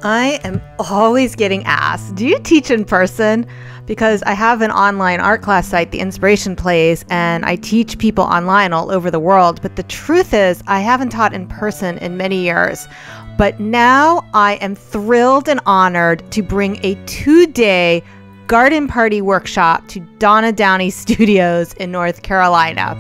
I am always getting asked, do you teach in person? Because I have an online art class site, The Inspiration Place, and I teach people online all over the world. But the truth is, I haven't taught in person in many years. But now I am thrilled and honored to bring a 2-day garden party workshop to Donna Downey Studios in North Carolina.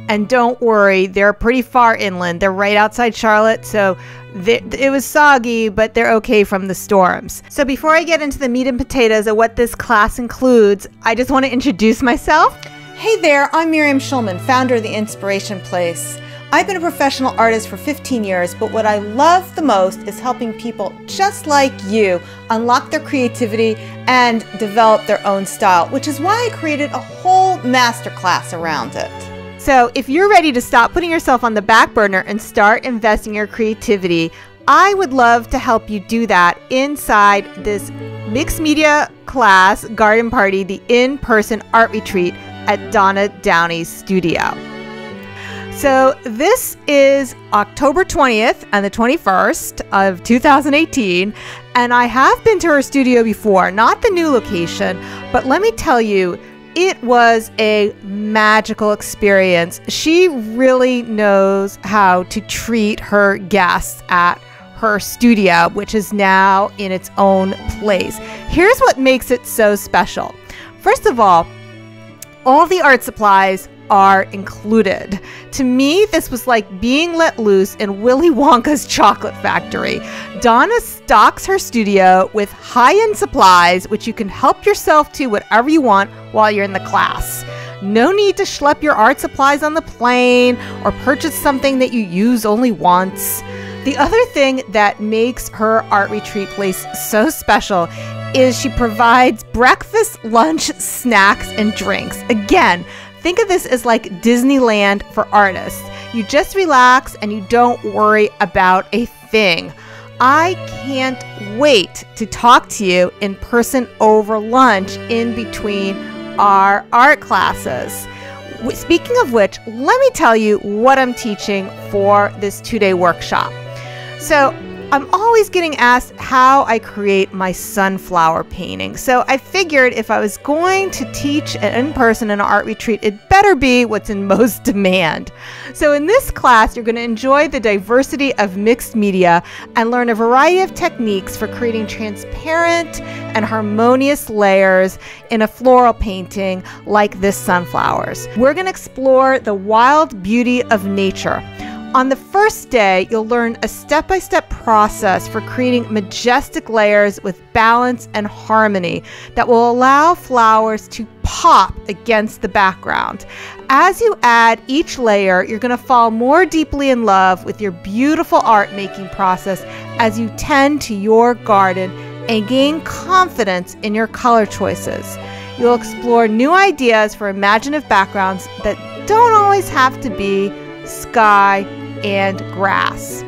And don't worry, they're pretty far inland. They're right outside Charlotte, so it was soggy, but they're okay from the storms. So before I get into the meat and potatoes of what this class includes, I just want to introduce myself. Hey there, I'm Miriam Schulman, founder of The Inspiration Place. I've been a professional artist for 15 years, but what I love the most is helping people just like you unlock their creativity and develop their own style, which is why I created a whole masterclass around it. So if you're ready to stop putting yourself on the back burner and start investing your creativity, I would love to help you do that inside this mixed media class, Garden Party, the in-person art retreat at Donna Downey's studio. So this is October 20th and the 21st of 2018, and I have been to her studio before, not the new location, but let me tell you, it was a magical experience. She really knows how to treat her guests at her studio, which is now in its own place. Here's what makes it so special. First of all the art supplies are included. To me, this was like being let loose in Willy Wonka's chocolate factory. Donna stocks her studio with high-end supplies, which you can help yourself to whatever you want while you're in the class. No need to schlep your art supplies on the plane or purchase something that you use only once. The other thing that makes her art retreat place so special is she provides breakfast, lunch, snacks, and drinks. Again, think of this as like Disneyland for artists. You just relax and you don't worry about a thing. I can't wait to talk to you in person over lunch in between our art classes. Speaking of which, let me tell you what I'm teaching for this 2-day workshop. So I'm always getting asked how I create my sunflower painting. So I figured if I was going to teach in person an art retreat, it better be what's in most demand. So in this class, you're going to enjoy the diversity of mixed media and learn a variety of techniques for creating transparent and harmonious layers in a floral painting like this sunflowers. We're going to explore the wild beauty of nature. On the first day, you'll learn a step-by-step process for creating majestic layers with balance and harmony that will allow flowers to pop against the background. As you add each layer, you're going to fall more deeply in love with your beautiful art-making process as you tend to your garden and gain confidence in your color choices. You'll explore new ideas for imaginative backgrounds that don't always have to be sky and grass.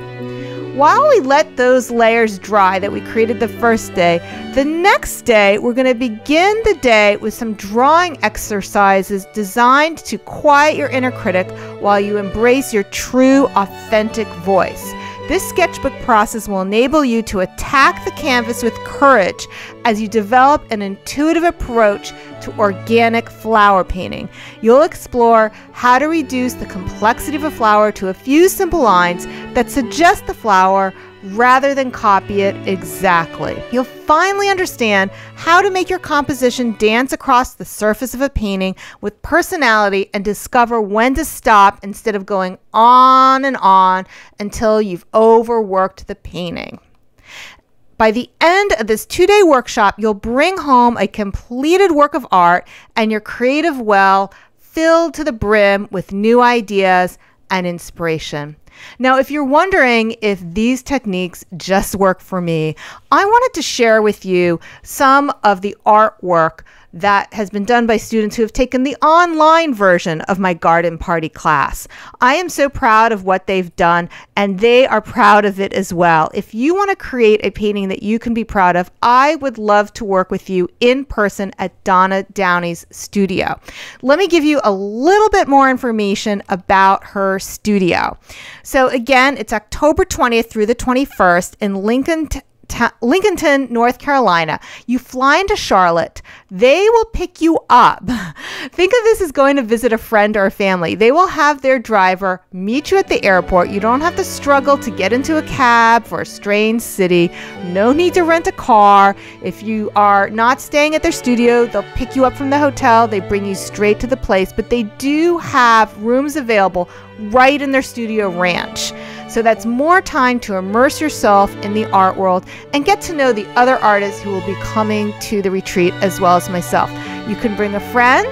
While we let those layers dry that we created the first day, the next day we're going to begin the day with some drawing exercises designed to quiet your inner critic while you embrace your true, authentic voice. This sketchbook process will enable you to attack the canvas with courage as you develop an intuitive approach to organic flower painting. You'll explore how to reduce the complexity of a flower to a few simple lines that suggest the flower rather than copy it exactly. You'll finally understand how to make your composition dance across the surface of a painting with personality and discover when to stop instead of going on and on until you've overworked the painting. By the end of this 2-day workshop, you'll bring home a completed work of art and your creative well filled to the brim with new ideas and inspiration. Now, if you're wondering if these techniques just work for me, I wanted to share with you some of the artwork that has been done by students who have taken the online version of my garden party class. I am so proud of what they've done, and they are proud of it as well. If you want to create a painting that you can be proud of, I would love to work with you in person at Donna Downey's studio. Let me give you a little bit more information about her studio. So again, it's October 20th through the 21st in Lincoln, Lincolnton, North Carolina. You fly into Charlotte. They will pick you up. Think of this as going to visit a friend or a family. They will have their driver meet you at the airport. You don't have to struggle to get into a cab for a strange city. No need to rent a car. If you are not staying at their studio, they'll pick you up from the hotel. They bring you straight to the place, but they do have rooms available right in their studio ranch. So that's more time to immerse yourself in the art world and get to know the other artists who will be coming to the retreat, as well as myself. You can bring a friend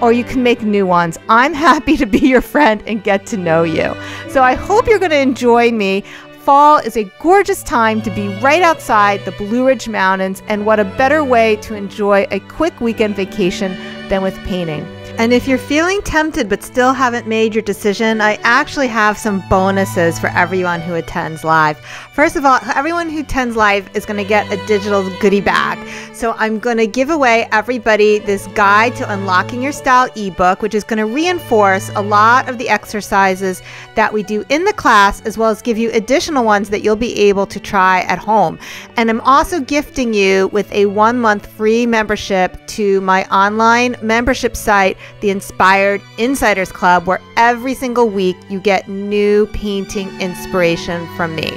or you can make new ones. I'm happy to be your friend and get to know you. So I hope you're going to enjoy me. Fall is a gorgeous time to be right outside the Blue Ridge Mountains, and what a better way to enjoy a quick weekend vacation than with painting. And if you're feeling tempted but still haven't made your decision, I actually have some bonuses for everyone who attends live. First of all, everyone who attends live is going to get a digital goodie bag. So I'm going to give away everybody this guide to unlocking your style ebook, which is going to reinforce a lot of the exercises that we do in the class, as well as give you additional ones that you'll be able to try at home. And I'm also gifting you with a 1-month free membership to my online membership site, the Inspired Insiders Club, where every single week you get new painting inspiration from me.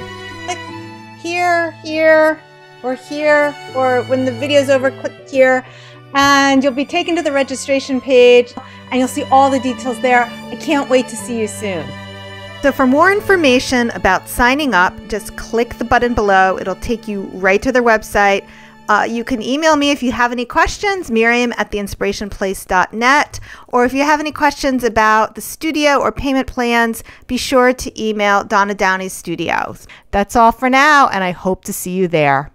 Click here, or when the video's over, click here, and you'll be taken to the registration page, and you'll see all the details there. I can't wait to see you soon. So for more information about signing up, just click the button below. It'll take you right to their website. You can email me if you have any questions, Miriam@theinspirationplace.net, or if you have any questions about the studio or payment plans, be sure to email Donna Downey's Studios. That's all for now, and I hope to see you there.